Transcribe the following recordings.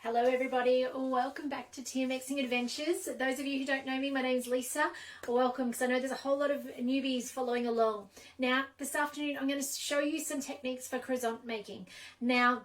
Hello everybody, welcome back to Thermomixing Adventures. Those of you who don't know me, my name's Lisa. Welcome, because I know there's a whole lot of newbies following along. Now, this afternoon I'm going to show you some techniques for croissant making. Now,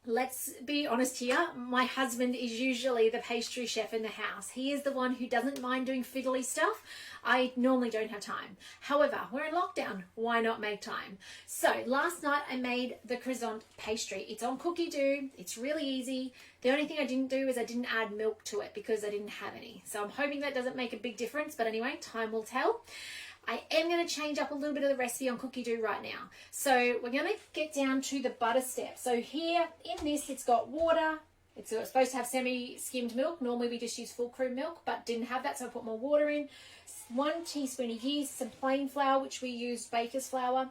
let's be honest here, my husband is usually the pastry chef in the house. He is the one who doesn't mind doing fiddly stuff. I normally don't have time. However, we're in lockdown. Why not make time? So last night I made the croissant pastry. It's on cookie dough. It's really easy. The only thing I didn't do is I didn't add milk to it because I didn't have any. So I'm hoping that doesn't make a big difference. But anyway, time will tell. I am going to change up a little bit of the recipe on cookie dough right now. So we're going to get down to the butter step. So here in this, it's got water. It's supposed to have semi-skimmed milk. Normally we just use full cream milk, but didn't have that, so I put more water in. 1 teaspoon of yeast, some plain flour, which we used baker's flour.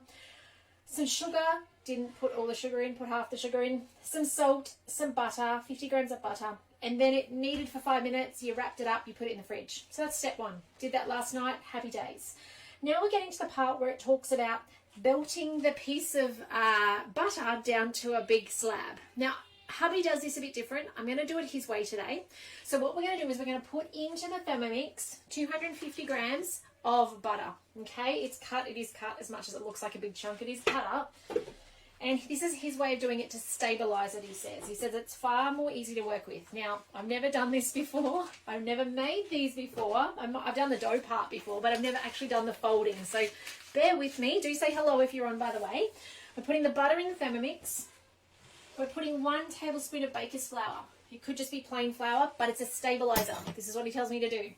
Some sugar, didn't put all the sugar in, put half the sugar in. Some salt, some butter, 50 grams of butter. And then it kneaded for 5 minutes. You wrapped it up, you put it in the fridge. So that's step one. Did that last night, happy days. Now we're getting to the part where it talks about belting the piece of butter down to a big slab. Now, hubby does this a bit different. I'm going to do it his way today. So what we're going to do is we're going to put into the Thermomix 250 grams of butter. Okay, it's cut. It is cut as much as it looks like a big chunk. It is cut up. And this is his way of doing it to stabilize it, he says. He says it's far more easy to work with. Now, I've never done this before. I've never made these before. I've done the dough part before, but I've never actually done the folding. So bear with me. Do say hello if you're on, by the way. We're putting the butter in the Thermomix. We're putting 1 tablespoon of baker's flour. It could just be plain flour, but it's a stabilizer. This is what he tells me to do.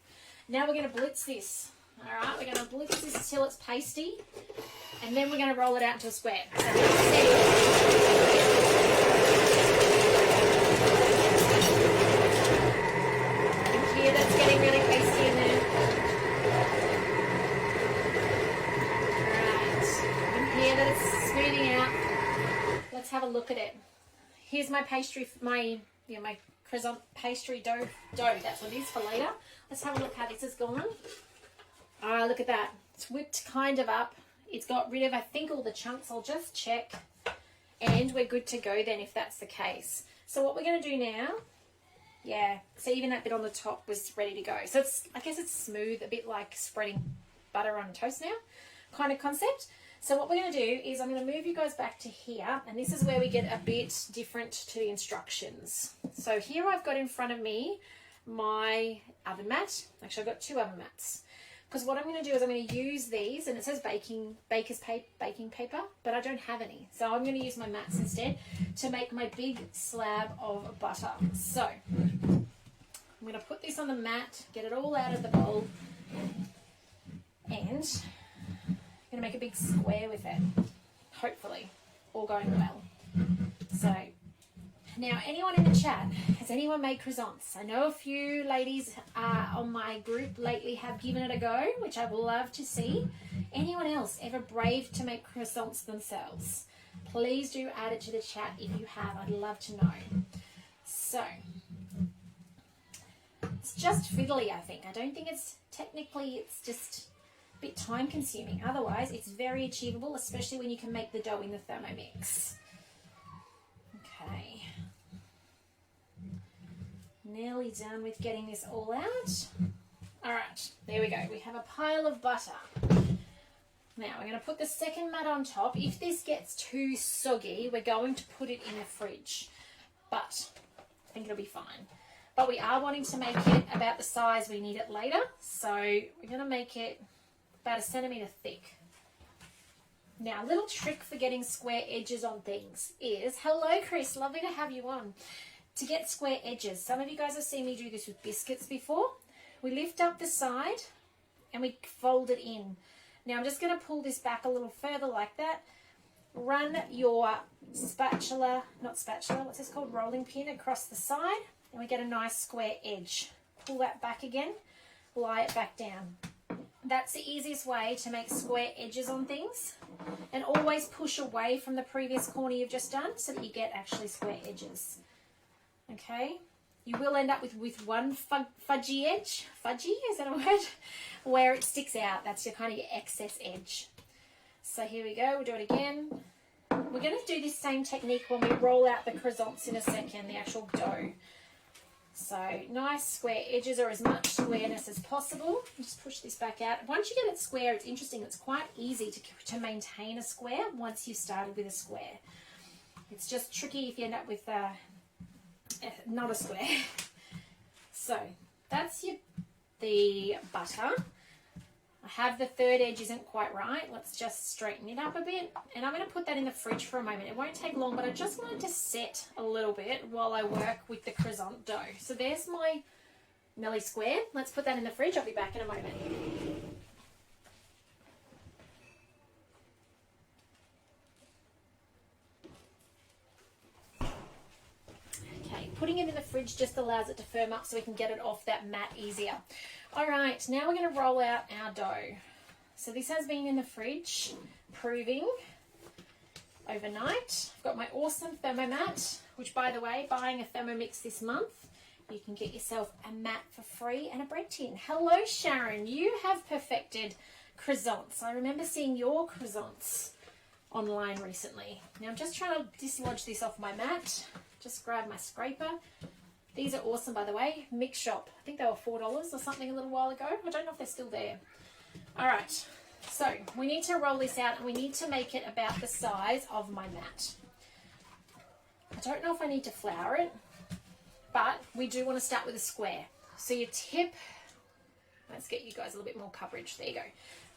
Now we're going to blitz this. All right, we're going to blitz this till it's pasty, and then we're going to roll it out into a square. So you can hear that's getting really pasty in there. All right, you can hear that it's smoothing out. Let's have a look at it. Here's my pastry, my croissant pastry dough. That's what it is for later. Let's have a look how this has gone. Look at that. It's whipped kind of up. It's got rid of, I think, all the chunks. I'll just check. And we're good to go then if that's the case. So what we're going to do now, so even that bit on the top was ready to go. So I guess it's smooth, a bit like spreading butter on toast now kind of concept. So what we're going to do is I'm going to move you guys back to here, and this is where we get a bit different to the instructions. So here I've got in front of me my oven mat. Actually, I've got 2 oven mats. Because what I'm going to do is I'm going to use these, and it says baking paper, but I don't have any. So I'm going to use my mats instead to make my big slab of butter. So I'm going to put this on the mat, get it all out of the bowl, and I'm going to make a big square with it, hopefully, all going well. So now, anyone in the chat, has anyone made croissants? I know a few ladies on my group lately have given it a go, which I would love to see. Anyone else ever brave to make croissants themselves? Please do add it to the chat if you have. I'd love to know. So, it's just fiddly, I think. I don't think it's technically, it's just a bit time consuming. Otherwise, it's very achievable, especially when you can make the dough in the Thermomix. Okay. Nearly done with getting this all out. All right, there we go. We have a pile of butter. Now we're going to put the second mat on top. If this gets too soggy, we're going to put it in the fridge, but I think it'll be fine. But we are wanting to make it about the size we need it later, so we're going to make it about 1 centimetre thick. Now, a little trick for getting square edges on things is, hello Chris, lovely to have you on. To get square edges, some of you guys have seen me do this with biscuits before. We lift up the side and we fold it in. Now I'm just going to pull this back a little further like that. Run your spatula, not spatula, what's this called? Rolling pin across the side, and we get a nice square edge. Pull that back again, lie it back down. That's the easiest way to make square edges on things, and always push away from the previous corner you've just done so that you get actually square edges. Okay, you will end up with one fudgy edge, fudgy, is that a word? Where it sticks out, that's your kind of your excess edge. So here we go, we'll do it again. We're going to do this same technique when we roll out the croissants in a second, the actual dough. So nice square edges, or as much squareness as possible. Just push this back out. Once you get it square, it's interesting. It's quite easy to maintain a square once you've started with a square. It's just tricky if you end up with not a square. So that's the butter. I have the third edge isn't quite right. Let's just straighten it up a bit. And I'm going to put that in the fridge for a moment. It won't take long, but I just wanted to set a little bit while I work with the croissant dough. So there's my Melly square. Let's put that in the fridge. I'll be back in a moment. Okay, putting it in the fridge just allows it to firm up so we can get it off that mat easier. All right, now we're going to roll out our dough. So this has been in the fridge, proving overnight. I've got my awesome Thermomat, which, by the way, buying a Thermomix this month, you can get yourself a mat for free and a bread tin. Hello, Sharon. You have perfected croissants. I remember seeing your croissants online recently. Now I'm just trying to dislodge this off my mat. Just grab my scraper. These are awesome, by the way. Mix Shop. I think they were $4 or something a little while ago. I don't know if they're still there. All right. So we need to roll this out and we need to make it about the size of my mat. I don't know if I need to flour it, but we do want to start with a square. So your tip, let's get you guys a little bit more coverage. There you go.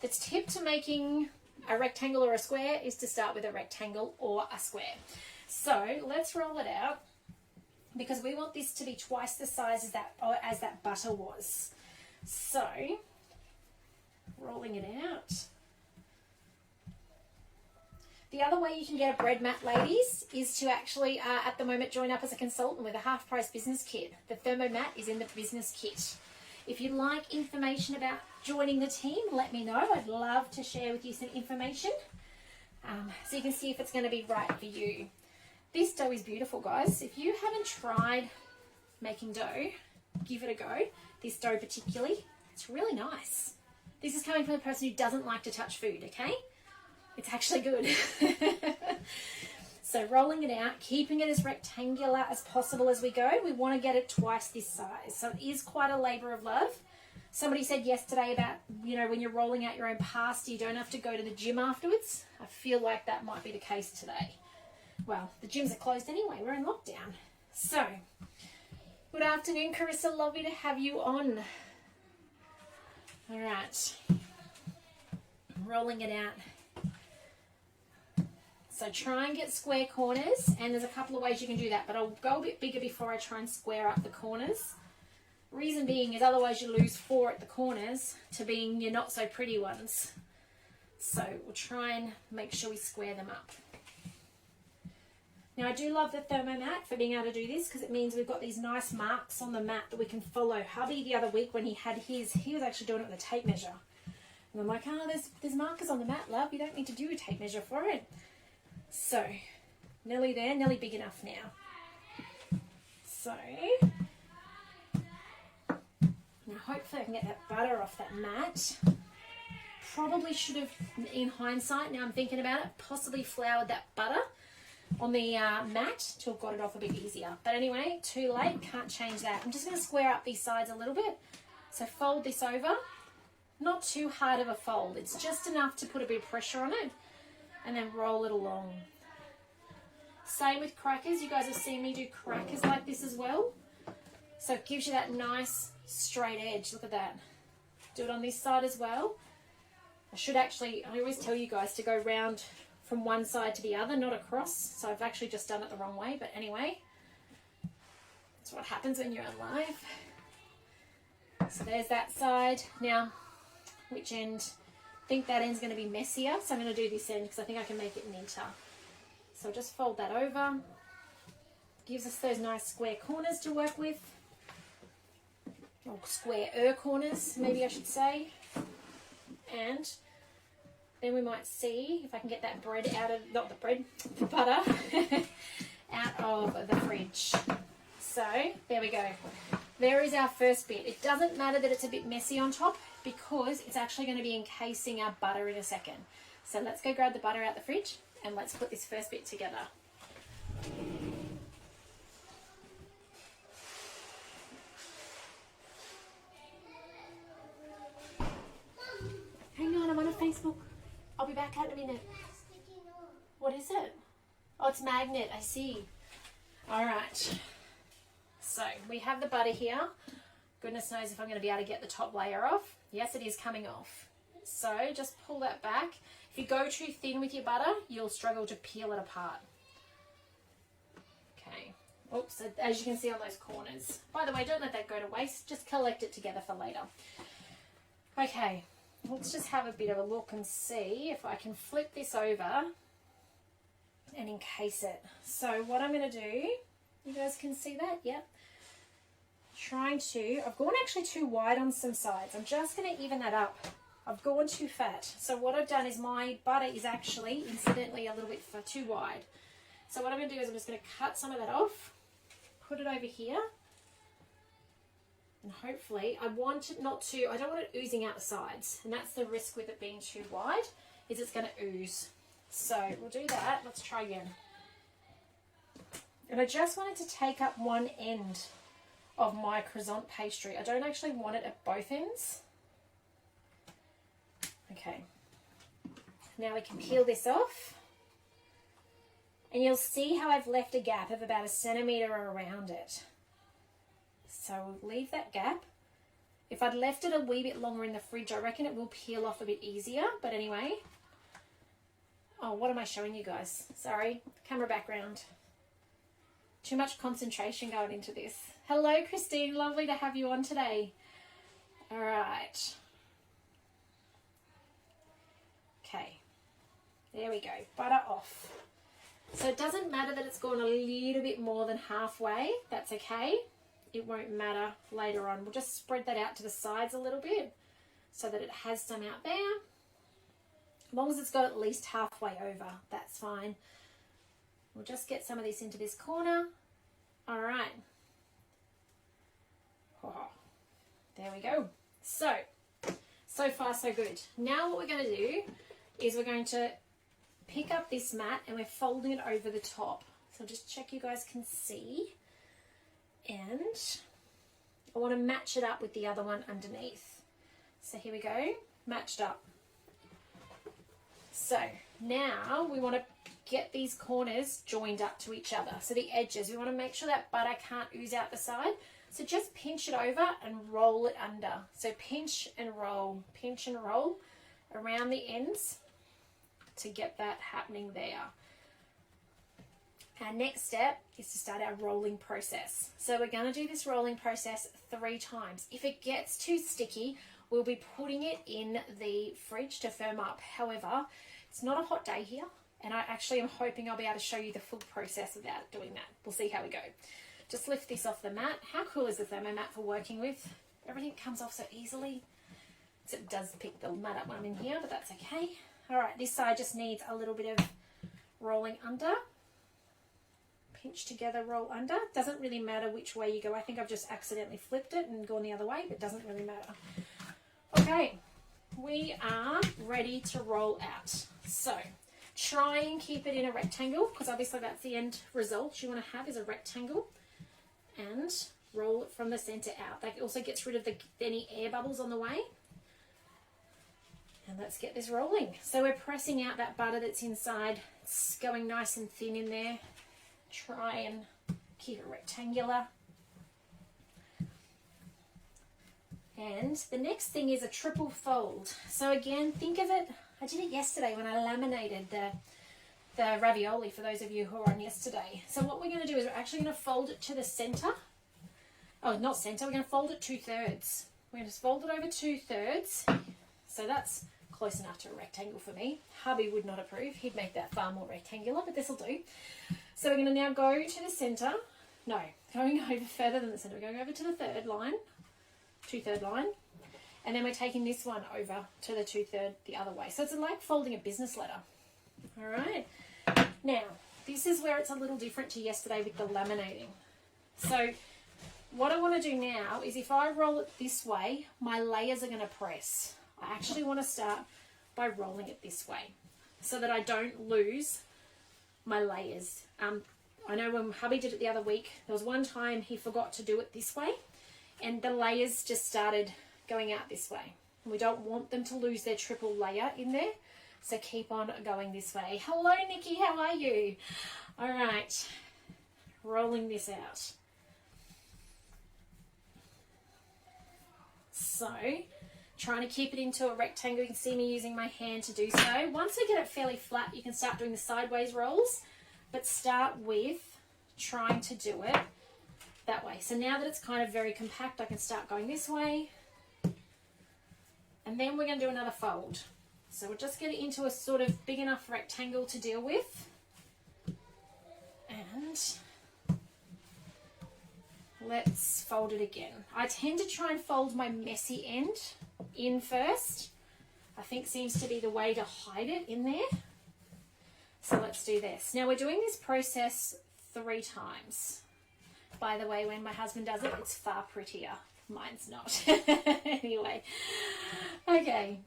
The tip to making a rectangle or a square is to start with a rectangle or a square. So let's roll it out, because we want this to be twice the size as that butter was. So, rolling it out. The other way you can get a bread mat, ladies, is to actually, at the moment, join up as a consultant with a half-price business kit. The Thermomat is in the business kit. If you'd like information about joining the team, let me know. I'd love to share with you some information, so you can see if it's going to be right for you. This dough is beautiful, guys. If you haven't tried making dough, give it a go. This dough particularly, it's really nice. This is coming from a person who doesn't like to touch food, okay? It's actually good. So rolling it out, keeping it as rectangular as possible as we go. We want to get it twice this size. So it is quite a labor of love. Somebody said yesterday about, when you're rolling out your own pasta, you don't have to go to the gym afterwards. I feel like that might be the case today. Well, the gyms are closed anyway. We're in lockdown. So, good afternoon, Carissa. Lovely to have you on. All right. Rolling it out. So try and get square corners, and there's a couple of ways you can do that, but I'll go a bit bigger before I try and square up the corners. Reason being is otherwise you lose 4 at the corners to being your not so pretty ones. So we'll try and make sure we square them up. Now I do love the Thermomat for being able to do this, because it means we've got these nice marks on the mat that we can follow. Hubby the other week when he had his, he was actually doing it with a tape measure. And I'm like, there's markers on the mat, love. You don't need to do a tape measure for it. So, nearly there, nearly big enough now. So, now hopefully I can get that butter off that mat. Probably should have, in hindsight, now I'm thinking about it, possibly floured that butter on the mat to have got it off a bit easier. But anyway, too late, can't change that. I'm just going to square up these sides a little bit. So fold this over. Not too hard of a fold. It's just enough to put a bit of pressure on it. And then roll it along. Same with crackers. You guys have seen me do crackers like this as well. So it gives you that nice straight edge. Look at that. Do it on this side as well. I always tell you guys to go round from one side to the other, not across. So I've actually just done it the wrong way. But anyway, that's what happens when you're on live. So there's that side. Now, which end? I think that end's going to be messier, so I'm going to do this end because I think I can make it neater. So just fold that over. Gives us those nice square corners to work with. Or square corners, maybe I should say. And then we might see if I can get that bread out of, not the bread, the butter, out of the fridge. So there we go. There is our first bit. It doesn't matter that it's a bit messy on top, because it's actually going to be encasing our butter in a second. So let's go grab the butter out the fridge and let's put this first bit together. Facebook. I'll be back out in a minute. What is it? Oh, it's magnet. I see. All right. So we have the butter here. Goodness knows if I'm going to be able to get the top layer off. Yes, it is coming off. So just pull that back. If you go too thin with your butter, you'll struggle to peel it apart. Okay. Oops, so as you can see on those corners. By the way, don't let that go to waste. Just collect it together for later. Okay, let's just have a bit of a look and see if I can flip this over and encase it. So what I'm going to do, you guys can see that? Yep. I've gone actually too wide on some sides. I'm just going to even that up. I've gone too fat. So what I've done is my butter is actually, incidentally, a little bit too wide. So what I'm going to do is I'm just going to cut some of that off, put it over here, and hopefully I don't want it oozing out the sides. And that's the risk with it being too wide, is it's going to ooze. So we'll do that. Let's try again. And I just wanted to take up one end of my croissant pastry. I don't actually want it at both ends. Okay. Now we can peel this off. And you'll see how I've left a gap of about 1 centimetre around it. So we'll leave that gap. If I'd left it a wee bit longer in the fridge, I reckon it will peel off a bit easier. But anyway. Oh, what am I showing you guys? Sorry, camera background. Too much concentration going into this. Hello, Christine. Lovely to have you on today. All right. Okay. There we go. Butter off. So it doesn't matter that it's gone a little bit more than halfway. That's okay. It won't matter later on. We'll just spread that out to the sides a little bit so that it has some out there. As long as it's got at least halfway over, that's fine. We'll just get some of this into this corner. All right. Oh, there we go. So far so good. Now what we're going to do is we're going to pick up this mat and we're folding it over the top. So just check you guys can see. And I want to match it up with the other one underneath. So here we go, matched up. So now we want to get these corners joined up to each other. So the edges, we want to make sure that butter can't ooze out the side. So just pinch it over and roll it under. So pinch and roll around the ends to get that happening there. Our next step is to start our rolling process. So we're going to do this rolling process 3 times. If it gets too sticky, we'll be putting it in the fridge to firm up. However, it's not a hot day here, and I actually am hoping I'll be able to show you the full process without doing that. We'll see how we go. Just lift this off the mat. How cool is the Thermomat for working with? Everything comes off so easily. So it does pick the mat up when I'm in here, but that's okay. All right, this side just needs a little bit of rolling under. Pinch together, roll under. Doesn't really matter which way you go. I think I've just accidentally flipped it and gone the other way, but it doesn't really matter. Okay, we are ready to roll out. So try and keep it in a rectangle, because obviously that's the end result you want to have is a rectangle. And roll it from the center out. That also gets rid of any air bubbles on the way. And let's get this rolling. So we're pressing out that butter that's inside. It's going nice and thin in there. Try and keep it rectangular. And the next thing is a triple fold. So again, think of it, I did it yesterday when I laminated the ravioli for those of you who were on yesterday. So what we're going to do is we're actually going to fold it to the center. Oh, not center, we're going to fold it 2/3. We're going to fold it over 2/3. So that's close enough to a rectangle for me. Hubby would not approve. He'd make that far more rectangular, but this will do. So we're going to now go to the center. No, going over further than the center. We're going over to the 3rd line, 2/3 line. And then we're taking this one over to the 2/3 the other way. So it's like folding a business letter. All right. Now, this is where it's a little different to yesterday with the laminating. So what I want to do now is if I roll it this way, my layers are going to press. I actually want to start by rolling it this way so that I don't lose my layers. I know when hubby did it the other week, there was one time he forgot to do it this way and the layers just started going out this way. We don't want them to lose their triple layer in there. So keep on going this way. Hello, Nikki. How are you? All right. Rolling this out. So, trying to keep it into a rectangle. You can see me using my hand to do so. Once we get it fairly flat, you can start doing the sideways rolls, but start with trying to do it that way. So now that it's kind of very compact, I can start going this way. And then we're going to do another fold. So we'll just get it into a sort of big enough rectangle to deal with. And let's fold it again. I tend to try and fold my messy end in first. I think seems to be the way to hide it in there. So let's do this. Now we're doing this process 3 times. By the way, when my husband does it, it's far prettier. Mine's not. Anyway, okay.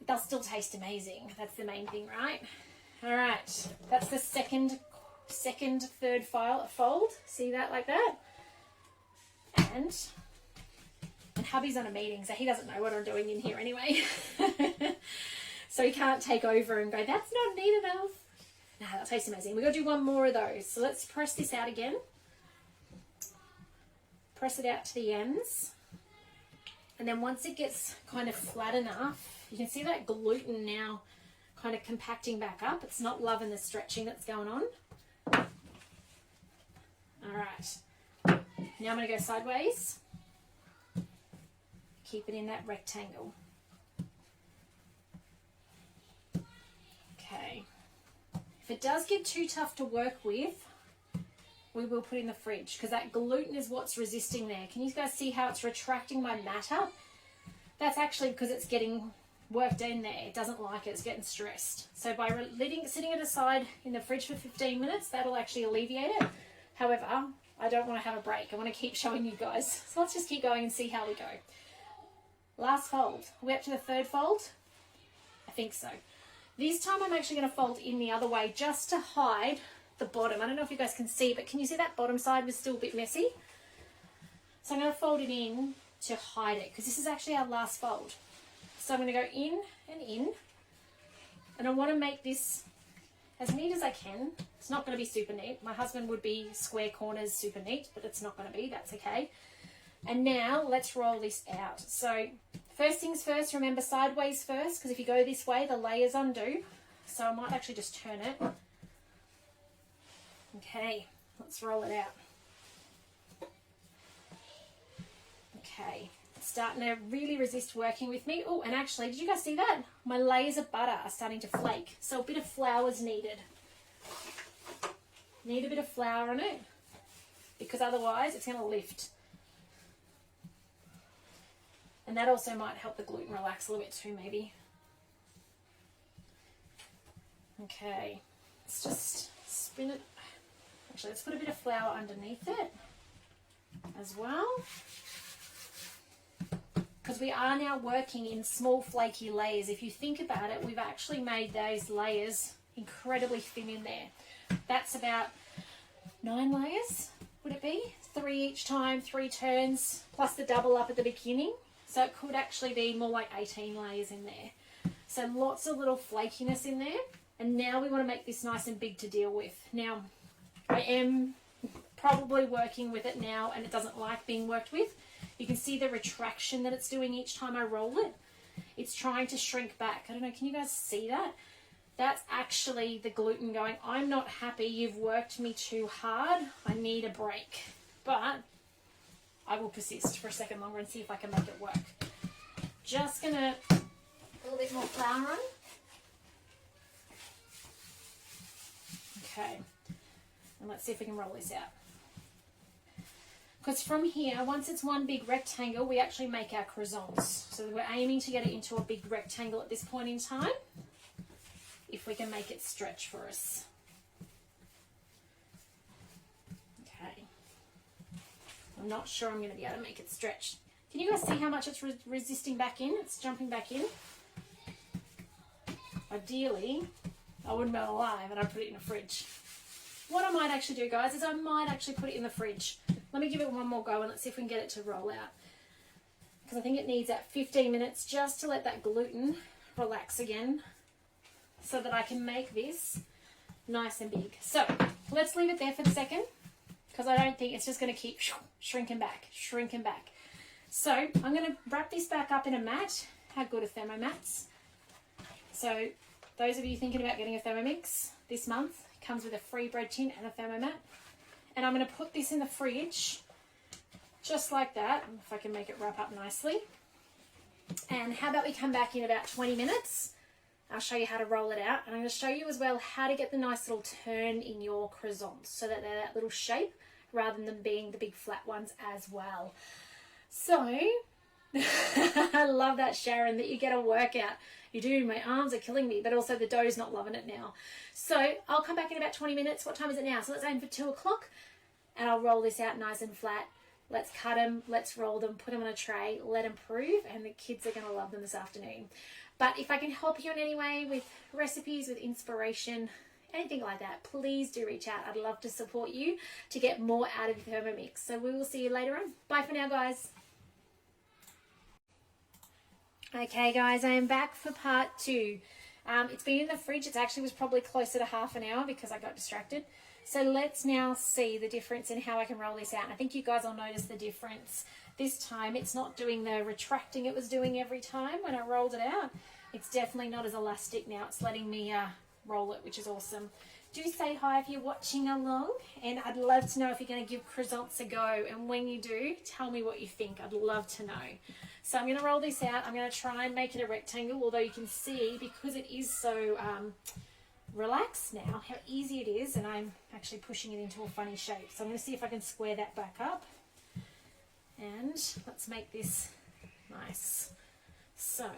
They'll still taste amazing. That's the main thing, right? All right. That's the third fold. See that like that? And hubby's on a meeting, so he doesn't know what I'm doing in here anyway. So he can't take over and go, that's not neat enough. No, that tastes amazing. We've got to do one more of those. So let's press this out again. Press it out to the ends. And then once it gets kind of flat enough, you can see that gluten now kind of compacting back up. It's not loving the stretching that's going on. All right. Now I'm going to go sideways. Keep it in that rectangle. Okay. If it does get too tough to work with, we will put in the fridge because that gluten is what's resisting there. Can you guys see how it's retracting my matter? That's actually because it's getting worked in there. It doesn't like it. It's getting stressed. So by sitting it aside in the fridge for 15 minutes, that'll actually alleviate it. However, I don't want to have a break. I want to keep showing you guys. So let's just keep going and see how we go. Last fold. Are we up to the third fold? I think so. This time I'm actually going to fold in the other way just to hide the bottom. I don't know if you guys can see, but can you see that bottom side was still a bit messy? So I'm going to fold it in to hide it because this is actually our last fold. So I'm going to go in and in, and I want to make this as neat as I can. It's not going to be super neat. My husband would be square corners super neat, but it's not going to be. That's okay. And now let's roll this out. So first things first, remember sideways first, because if you go this way, the layers undo. So I might actually just turn it. Okay, let's roll it out. Okay, it's starting to really resist working with me. Oh, and actually, did you guys see that? My layers of butter are starting to flake. So a bit of flour is needed. Need a bit of flour on it because otherwise it's going to lift. And that also might help the gluten relax a little bit too, maybe. Okay, let's just spin it. Actually, let's put a bit of flour underneath it as well. Because we are now working in small flaky layers. If you think about it, we've actually made those layers incredibly thin in there. That's about 9 layers, would it be? 3 each time, 3 turns, plus the double up at the beginning. So it could actually be more like 18 layers in there. So lots of little flakiness in there. And now we want to make this nice and big to deal with. Now, I am probably working with it now and it doesn't like being worked with. You can see the retraction that it's doing each time I roll it. It's trying to shrink back. I don't know, can you guys see that? That's actually the gluten going, I'm not happy, you've worked me too hard, I need a break. But I will persist for a second longer and see if I can make it work. Just gonna put a little bit more flour on. Okay, and let's see if we can roll this out. Because from here, once it's one big rectangle, we actually make our croissants. So we're aiming to get it into a big rectangle at this point in time, if we can make it stretch for us. Okay. I'm not sure I'm going to be able to make it stretch. Can you guys see how much it's resisting back in? It's jumping back in. Ideally, I wouldn't melt alive and I'd put it in a fridge. What I might actually do, guys, is I might actually put it in the fridge. Let me give it one more go and let's see if we can get it to roll out. because I think it needs that 15 minutes just to let that gluten relax again so that I can make this nice and big. So let's leave it there for a second because I don't think it's just going to keep shrinking back. So I'm going to wrap this back up in a mat. How good are Thermomats? So those of you thinking about getting a Thermomix this month, it comes with a free bread tin and a Thermomat. And I'm going to put this in the fridge just like that, if I can make it wrap up nicely. And how about we come back in about 20 minutes? I'll show you how to roll it out. And I'm going to show you as well how to get the nice little turn in your croissants so that they're that little shape rather than them being the big flat ones as well. So, I love that, Sharon, that you get a workout. You do, my arms are killing me, but also the dough's not loving it now. So, I'll come back in about 20 minutes. What time is it now? So, let's aim for 2 o'clock and I'll roll this out nice and flat. Let's cut them, let's roll them, put them on a tray, let them prove, and the kids are going to love them this afternoon. But if I can help you in any way with recipes, with inspiration, anything like that, please do reach out. I'd love to support you to get more out of Thermomix. So we will see you later on. Bye for now, guys. Okay, guys, I am back for part 2. It's been in the fridge. It actually was probably closer to half an hour because I got distracted. So let's now see the difference in how I can roll this out. And I think you guys will notice the difference. This time it's not doing the retracting it was doing every time when I rolled it out. It's definitely not as elastic now. It's letting me roll it, which is awesome. Do say hi if you're watching along. And I'd love to know if you're going to give croissants a go. And when you do, tell me what you think. I'd love to know. So I'm going to roll this out. I'm going to try and make it a rectangle, although you can see because it is so relaxed now how easy it is, and I'm actually pushing it into a funny shape. So I'm going to see if I can square that back up, and let's make this nice. So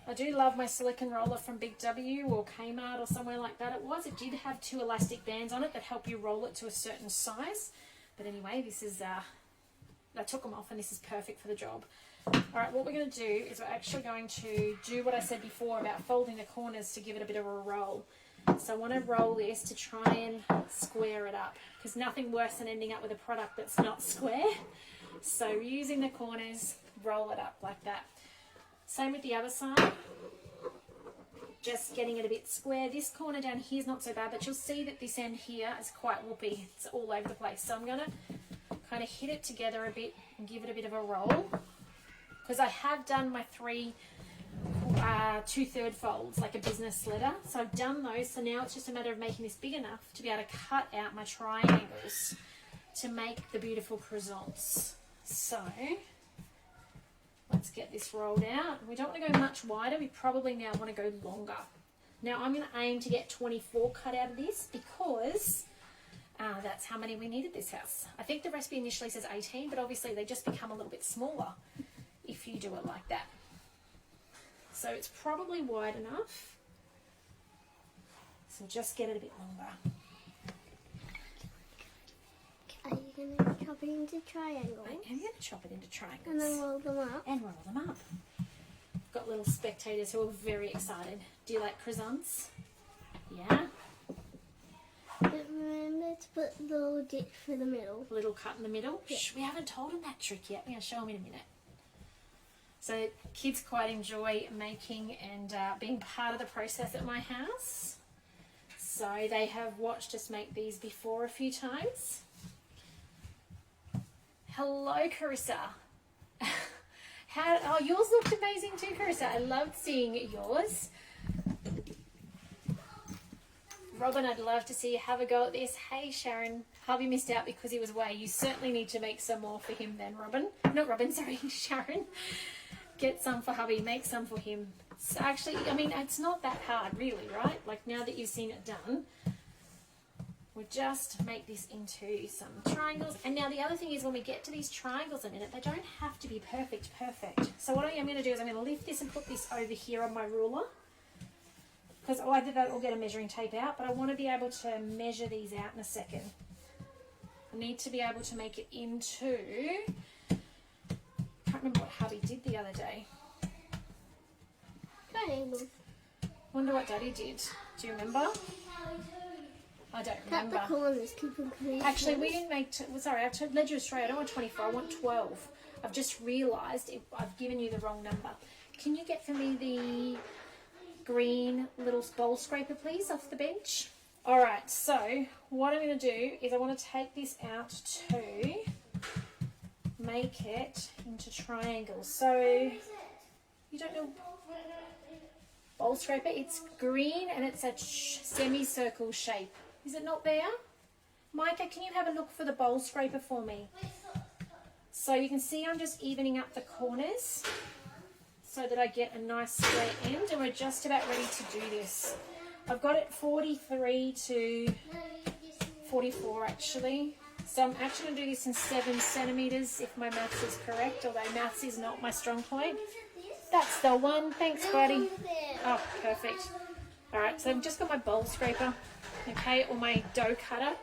I do love my silicone roller from Big W or Kmart or somewhere like that. It did have 2 elastic bands on it that help you roll it to a certain size, but anyway, this is I took them off and this is perfect for the job. Alright, what we're going to do is we're actually going to do what I said before about folding the corners to give it a bit of a roll. So I want to roll this to try and square it up, because nothing worse than ending up with a product that's not square. So using the corners, roll it up like that. Same with the other side. Just getting it a bit square. This corner down here is not so bad, but you'll see that this end here is quite whoopy. It's all over the place. So I'm going to kind of hit it together a bit and give it a bit of a roll. Because I have done my 3 2/3 folds like a business letter. So I've done those. So now it's just a matter of making this big enough to be able to cut out my triangles to make the beautiful croissants. So let's get this rolled out. We don't want to go much wider. We probably now want to go longer. Now I'm going to aim to get 24 cut out of this because that's how many we need at this house. I think the recipe initially says 18, but obviously they just become a little bit smaller if you do it like that. So it's probably wide enough. So just get it a bit longer. Are you going to chop it into triangles? I am going to chop it into triangles. And then roll them up? And roll them up. Got little spectators who are very excited. Do you like croissants? Yeah? But remember to put the little ditch for the middle. A little cut in the middle? Yeah. Shh, we haven't told them that trick yet. We're going to show them in a minute. So kids quite enjoy making and being part of the process at my house. So they have watched us make these before a few times. Hello, Carissa. Oh, yours looked amazing too, Carissa. I loved seeing yours. Robin, I'd love to see you have a go at this. Hey, Sharon, hubby missed out because he was away. You certainly need to make some more for him then, Robin. Not Robin, sorry, Sharon. Get some for hubby, make some for him. So actually, I mean, it's not that hard really, right? Like now that you've seen it done, we'll just make this into some triangles. And now the other thing is when we get to these triangles in a minute, they don't have to be perfect. So what I am going to do is I'm going to lift this and put this over here on my ruler. Because either that or get a measuring tape out, but I want to be able to measure these out in a second. I need to be able to make it into, I can't remember what hubby did the other day. Triangles. Wonder what Daddy did. Do you remember? I don't Cut remember. the corners, keep them clean. Actually, we didn't make... sorry, I led you astray. I don't want 24. I want 12. I've just realised I've given you the wrong number. Can you get for me the green little bowl scraper, please, off the bench? All right, so what I'm going to do is I want to take this out to make it into triangles. So you don't know bowl scraper? It's green and it's a semicircle shape. Is it not there? Micah, can you have a look for the bowl scraper for me? So you can see I'm just evening up the corners so that I get a nice square end, and we're just about ready to do this. I've got it 43 to 44 actually. So I'm actually going to do this in 7 centimetres if my maths is correct, although maths is not my strong point. That's the one. Thanks, buddy. Oh, perfect. All right, so I've just got my bowl scraper, okay, or my dough cutter.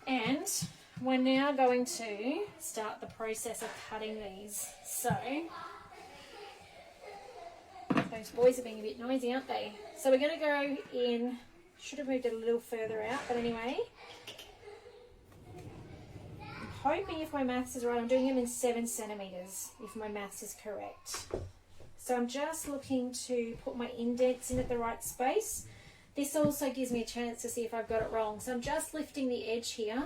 And we're now going to start the process of cutting these. So, those boys are being a bit noisy, aren't they? So we're going to go in, should have moved it a little further out, but anyway. I'm hoping if my maths is right, I'm doing them in 7 centimetres, if my maths is correct. So I'm just looking to put my indents in at the right space. This also gives me a chance to see if I've got it wrong. So I'm just lifting the edge here.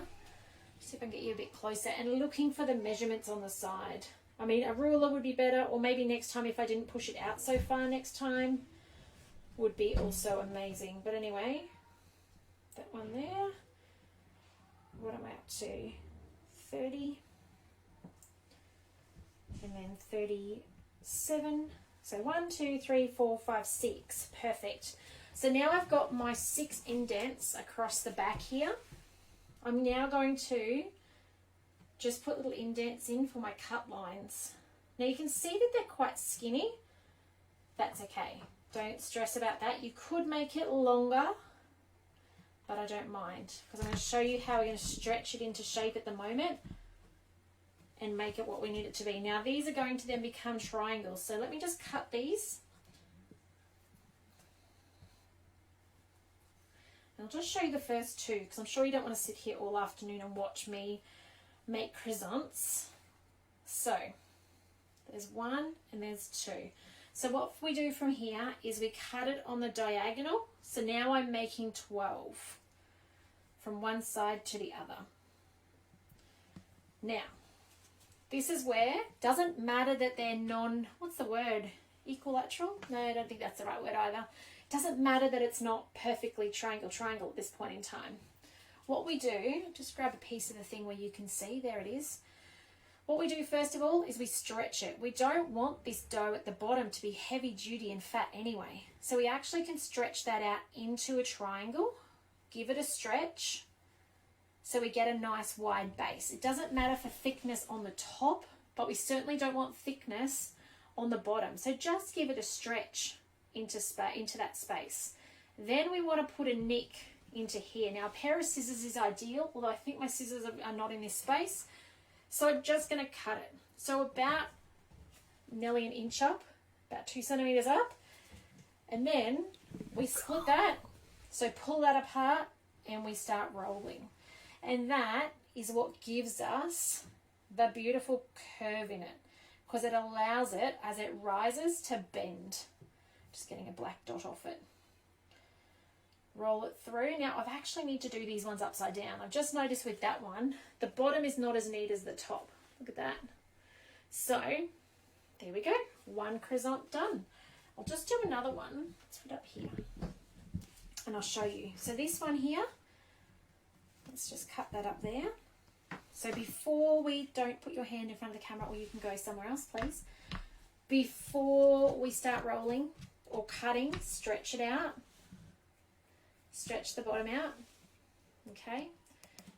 See if I can get you a bit closer and looking for the measurements on the side. I mean, a ruler would be better, or maybe next time if I didn't push it out so far next time would be also amazing. But anyway, that one there. What am I up to? 30. And then 37. So 1, 2, 3, 4, 5, 6. Perfect. So now I've got my 6 indents across the back here. I'm now going to just put little indents in for my cut lines. Now you can see that they're quite skinny. That's okay. Don't stress about that. You could make it longer, but I don't mind, because I'm going to show you how we're going to stretch it into shape at the moment and make it what we need it to be. Now these are going to then become triangles. So let me just cut these. And I'll just show you the first 2, because I'm sure you don't want to sit here all afternoon and watch me make croissants. So there's 1 and there's 2. So what we do from here is we cut it on the diagonal. So now I'm making 12 from one side to the other. Now, this is where, doesn't matter that they're what's the word? Equilateral? No, I don't think that's the right word either. Doesn't matter that it's not perfectly triangle at this point in time. What we do, just grab a piece of the thing where you can see, there it is. What we do first of all is we stretch it. We don't want this dough at the bottom to be heavy duty and fat anyway. So we actually can stretch that out into a triangle, give it a stretch, so we get a nice wide base. It doesn't matter for thickness on the top, but we certainly don't want thickness on the bottom. So just give it a stretch into that space. Then we want to put a nick into here. Now a pair of scissors is ideal, although I think my scissors are not in this space. So I'm just going to cut it. So about nearly an inch up, about 2 centimeters up. And then we split that. So pull that apart and we start rolling. And that is what gives us the beautiful curve in it, because it allows it, as it rises, to bend. Just getting a black dot off it. Roll it through. Now I actually need to do these ones upside down. I've just noticed with that one, the bottom is not as neat as the top. Look at that. So there we go. 1 croissant done. I'll just do another one. Let's put it up here and I'll show you. So this one here, let's just cut that up there. So before we, don't put your hand in front of the camera, or you can go somewhere else, please. Before we start rolling or cutting, stretch it out. Stretch the bottom out, okay?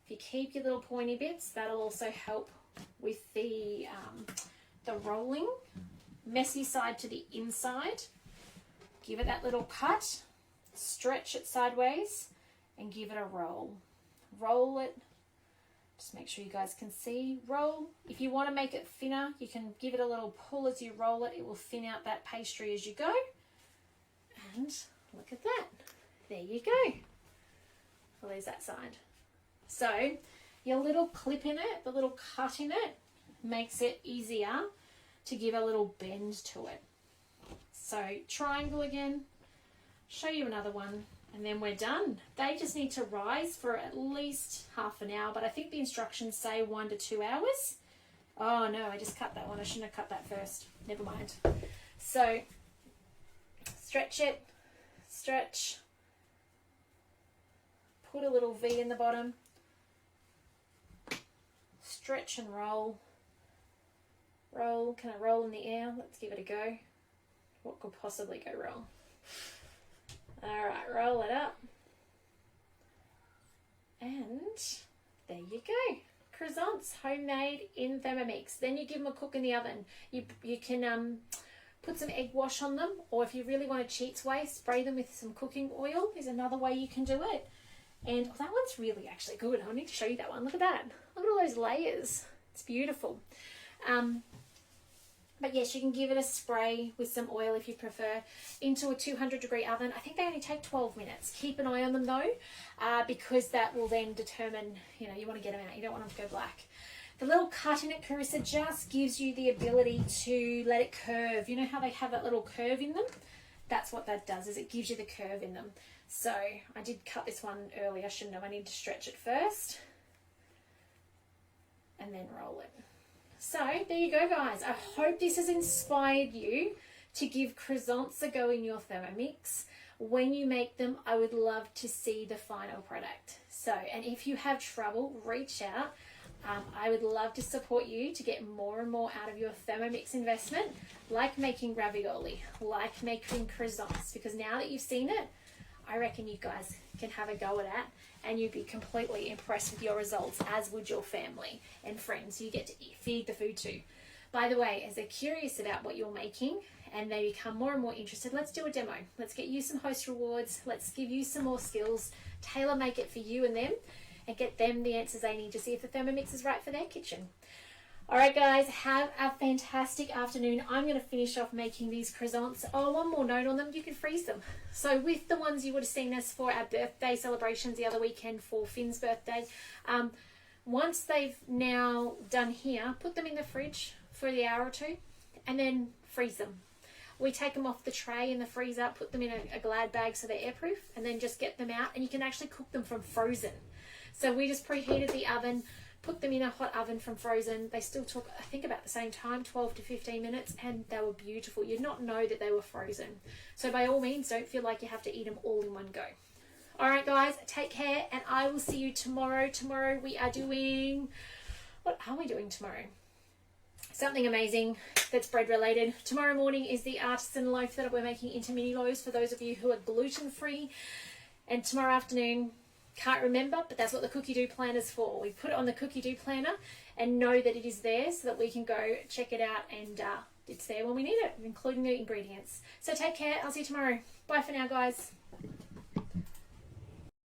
If you keep your little pointy bits, that'll also help with the rolling. Messy side to the inside. Give it that little cut, stretch it sideways, and give it a roll. Roll it. Just make sure you guys can see. Roll. If you want to make it thinner, you can give it a little pull as you roll it. It will thin out that pastry as you go. And look at that. There you go. Well, there's that side. So your little clip in it, the little cut in it, makes it easier to give a little bend to it. So triangle again, show you another one, and then we're done. They just need to rise for at least half an hour, but I think the instructions say 1 to 2 hours. Oh no, I just cut that one. I shouldn't have cut that first. Never mind. So stretch it, stretch, put a little V in the bottom, stretch and roll. Roll, can I roll in the air? Let's give it a go. What could possibly go wrong? All right, roll it up. And there you go. Croissants, homemade in Thermomix. Then you give them a cook in the oven. You can put some egg wash on them, or if you really want a cheats way, spray them with some cooking oil is another way you can do it. And oh, that one's really actually good. I need to show you that one. Look at that. Look at all those layers. It's beautiful. But yes, you can give it a spray with some oil if you prefer into a 200-degree oven. I think they only take 12 minutes. Keep an eye on them though, because that will then determine, you know, you want to get them out. You don't want them to go black. The little cut in it, Carissa, just gives you the ability to let it curve. You know how they have that little curve in them? That's what that does, is it gives you the curve in them. So I did cut this one early. I shouldn't have. I need to stretch it first and then roll it. So there you go, guys. I hope this has inspired you to give croissants a go in your Thermomix. When you make them, I would love to see the final product. So, and if you have trouble, reach out. I would love to support you to get more and more out of your Thermomix investment, like making ravioli, like making croissants, because now that you've seen it, I reckon you guys can have a go at that and you'd be completely impressed with your results, as would your family and friends you get to feed the food to. By the way, as they're curious about what you're making and they become more and more interested, let's do a demo. Let's get you some host rewards. Let's give you some more skills, tailor make it for you and them, and get them the answers they need to see if the Thermomix is right for their kitchen. All right, guys, have a fantastic afternoon. I'm going to finish off making these croissants. Oh, one more note on them, you can freeze them. So with the ones you would have seen us for our birthday celebrations the other weekend for Finn's birthday, once they've now done here, put them in the fridge for the hour or two and then freeze them. We take them off the tray in the freezer, put them in a Glad bag so they're airproof, and then just get them out, and you can actually cook them from frozen. So we just preheated the oven, put them in a hot oven from frozen. They still took, I think, about the same time, 12 to 15 minutes, and they were beautiful. You'd not know that they were frozen. So by all means, don't feel like you have to eat them all in one go. All right, guys, take care, and I will see you tomorrow. Tomorrow we are doing, what are we doing tomorrow? Something amazing that's bread related. Tomorrow morning is the artisan loaf that we're making into mini loaves for those of you who are gluten-free. And tomorrow afternoon, can't remember, but that's what the Cookie Do Planner is for. We put it on the Cookie Do Planner and know that it is there so that we can go check it out, and it's there when we need it, including the ingredients. So take care. I'll see you tomorrow. Bye for now, guys.